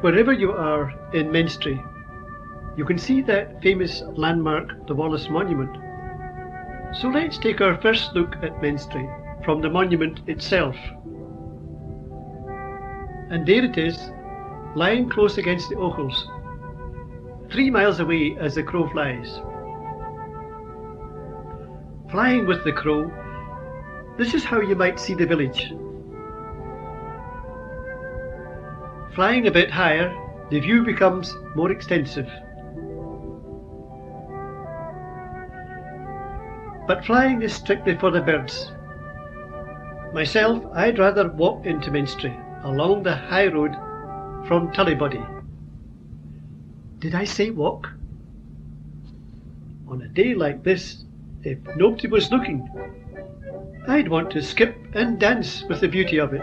Wherever you are in Menstrie, you can see that famous landmark, the Wallace Monument. So let's take our first look at Menstrie from the monument itself. And there it is, lying close against the Ochils, 3 miles away as the crow flies. Flying with the crow, this is how you might see the village. Flying a bit higher, the view becomes more extensive. But flying is strictly for the birds. Myself, I'd rather walk into Menstrie along the high road from Tullibody. Did I say walk? On a day like this, if nobody was looking, I'd want to skip and dance with the beauty of it.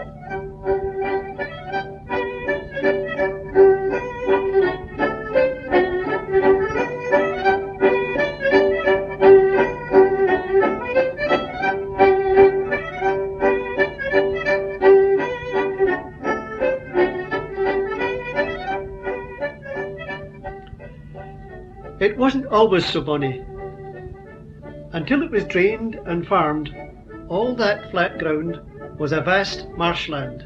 It wasn't always so bonny. Until it was drained and farmed, all that flat ground was a vast marshland.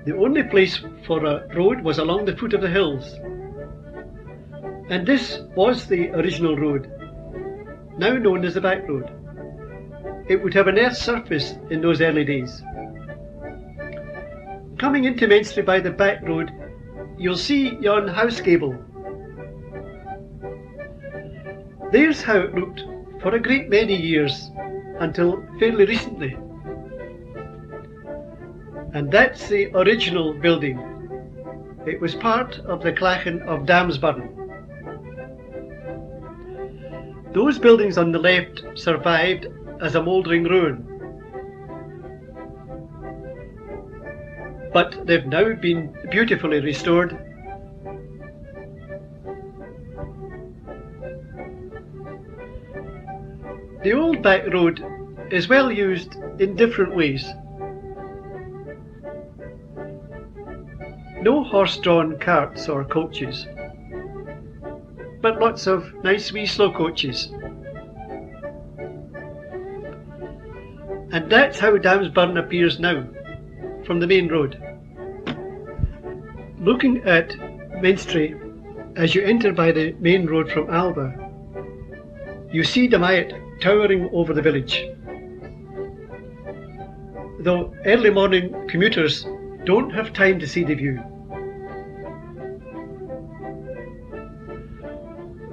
The only place for a road was along the foot of the hills. And this was the original road, now known as the back road. It would have an earth surface in those early days. Coming into Menstrie by the back road, you'll see yon house gable. There's how it looked for a great many years, until fairly recently. And that's the original building. It was part of the Clachan of Damsburn. Those buildings on the left survived as a mouldering ruin, but they've now been beautifully restored. The old back road is well used in different ways. No horse-drawn carts or coaches, but lots of nice wee slow coaches. And that's how Damsburn appears now, from the main road. Looking at Menstrie as you enter by the main road from Alba, you see Damayet towering over the village. Though early morning commuters don't have time to see the view.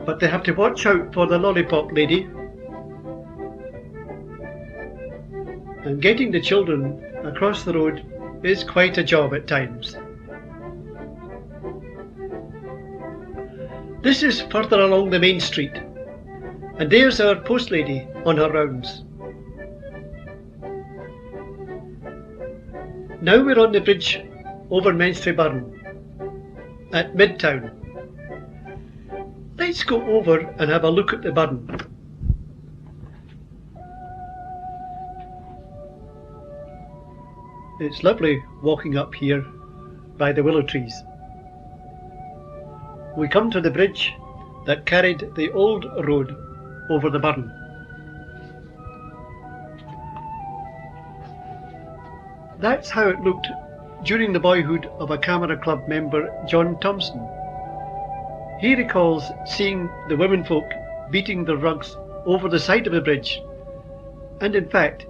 But they have to watch out for the lollipop lady, and getting the children across the road is quite a job at times. This is further along the main street, and there's our post lady on her rounds. Now we're on the bridge over Menstrie Burn at Midtown. Let's go over and have a look at the burn. It's lovely walking up here by the willow trees. We come to the bridge that carried the old road over the burn. That's how it looked during the boyhood of a Camera Club member, John Thompson. He recalls seeing the womenfolk beating their rugs over the side of the bridge, and in fact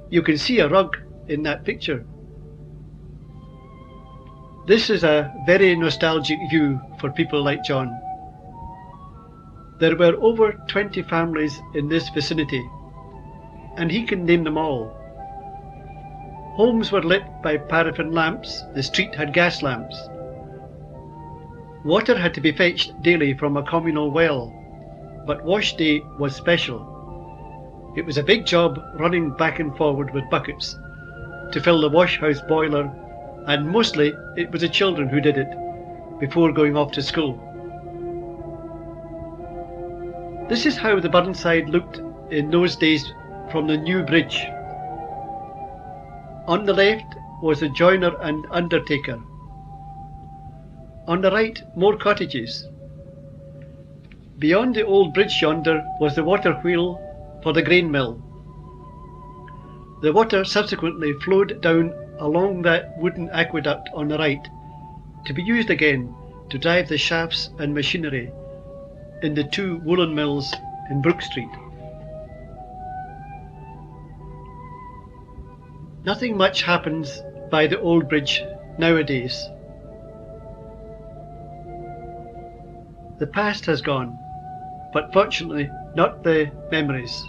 you can see a rug in that picture. This is a very nostalgic view for people like John. There were over 20 families in this vicinity, and he can name them all. Homes were lit by paraffin lamps, the street had gas lamps. Water had to be fetched daily from a communal well, but wash day was special. It was a big job running back and forward with buckets to fill the wash house boiler, and mostly it was the children who did it before going off to school. This is how the Burnside looked in those days from the new bridge. On the left was the joiner and undertaker. On the right, more cottages. Beyond the old bridge yonder was the water wheel for the grain mill. The water subsequently flowed down along that wooden aqueduct on the right, to be used again to drive the shafts and machinery in the 2 woolen mills in Brook Street. Nothing much happens by the old bridge nowadays. The past has gone, but fortunately not the memories.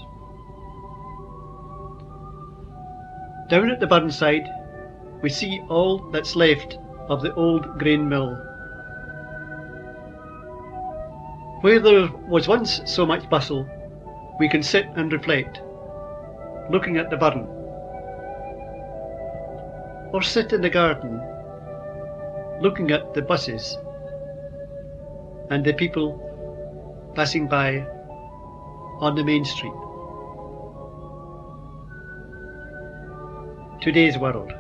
Down at the burnside, we see all that's left of the old grain mill. Where there was once so much bustle, we can sit and reflect, looking at the burn. Or sit in the garden, looking at the buses and the people passing by on the main street. Today's world.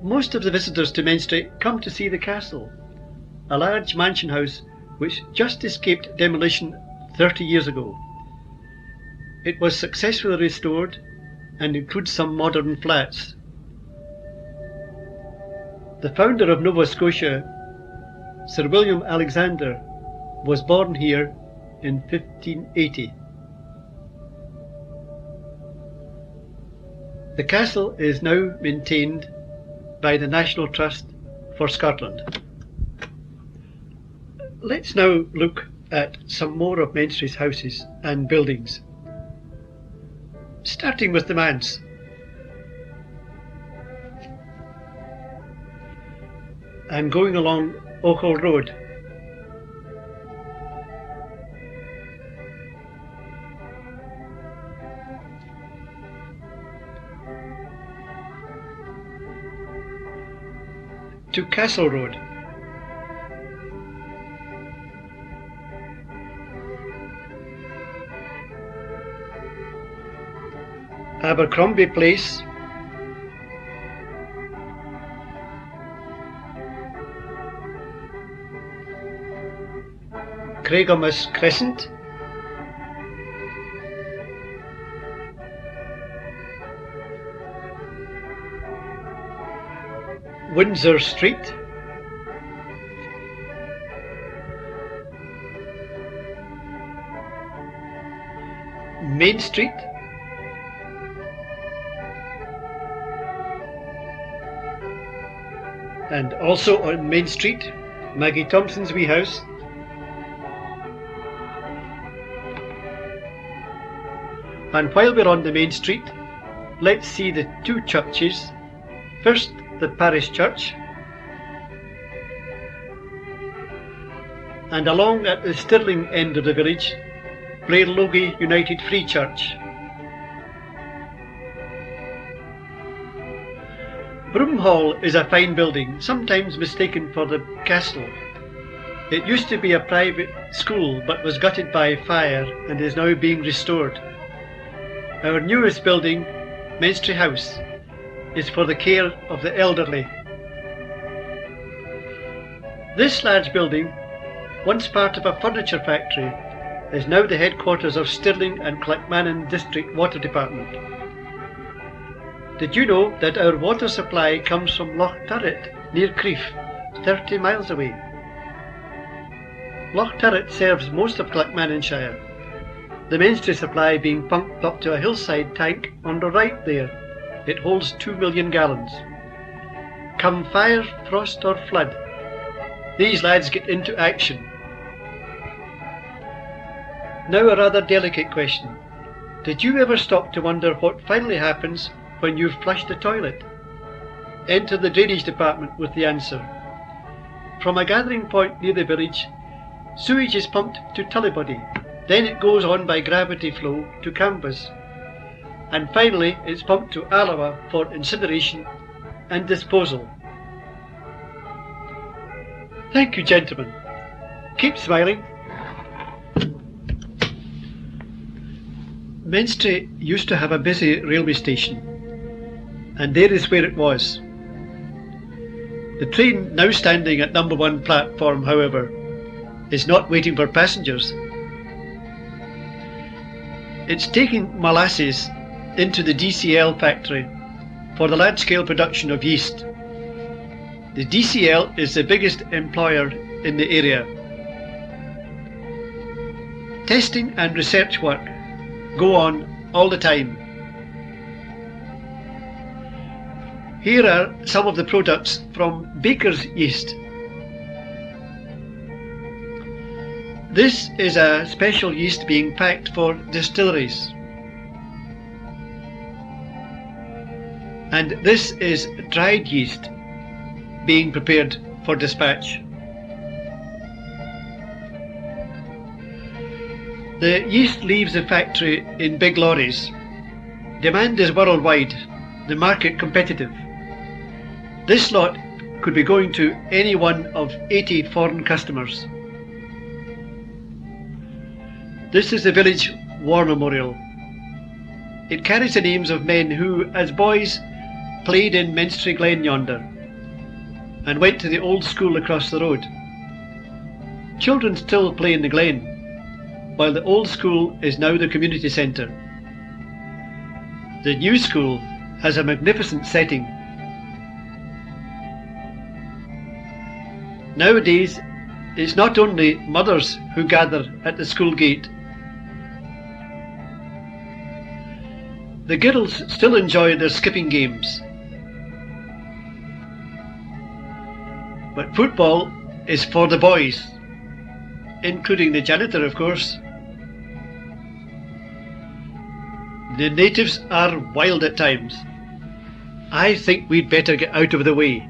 Most of the visitors to Menstrie come to see the castle, a large mansion house which just escaped demolition 30 years ago. It was successfully restored and includes some modern flats. The founder of Nova Scotia, Sir William Alexander, was born here in 1580. The castle is now maintained by the National Trust for Scotland. Let's now look at some more of Menstrie's houses and buildings, starting with the manse. And going along Ochil Road. To Castle Road. Abercrombie Place. Craigomus Crescent. Windsor Street. Main Street. And also on Main Street, Maggie Thompson's wee house. And while we're on the Main Street, let's see the 2 churches. First, the parish church, and along at the Stirling end of the village, Blair Logie United Free Church. Broom Hall is a fine building, sometimes mistaken for the castle. It used to be a private school but was gutted by fire and is now being restored. Our newest building, Menstrie House, is for the care of the elderly. This large building, once part of a furniture factory, is now the headquarters of Stirling and Clackmannan District Water Department. Did you know that our water supply comes from Loch Turret near Crieff, 30 miles away? Loch Turret serves most of Clackmannanshire, the Menstrie supply being pumped up to a hillside tank on the right there. It holds 2 million gallons. Come fire, frost or flood, these lads get into action. Now a rather delicate question. Did you ever stop to wonder what finally happens when you've flushed the toilet? Enter the drainage department with the answer. From a gathering point near the village, sewage is pumped to Tullibody, then it goes on by gravity flow to Cambus, and finally it's pumped to Alloa for incineration and disposal. Thank you, gentlemen. Keep smiling. Menstrie used to have a busy railway station, and there is where it was. The train, now standing at number 1 platform, however, is not waiting for passengers. It's taking molasses into the DCL factory for the large-scale production of yeast. The DCL is the biggest employer in the area. Testing and research work go on all the time. Here are some of the products from baker's yeast. This is a special yeast being packed for distilleries. And this is dried yeast being prepared for dispatch. The yeast leaves the factory in big lorries. Demand is worldwide, the market competitive. This lot could be going to any one of 80 foreign customers. This is the village war memorial. It carries the names of men who, as boys, played in Menstrie Glen yonder and went to the old school across the road. Children still play in the glen, while the old school is now the community centre. The new school has a magnificent setting. Nowadays, it's not only mothers who gather at the school gate. The girls still enjoy their skipping games. But football is for the boys, including the janitor, of course. The natives are wild at times. I think we'd better get out of the way.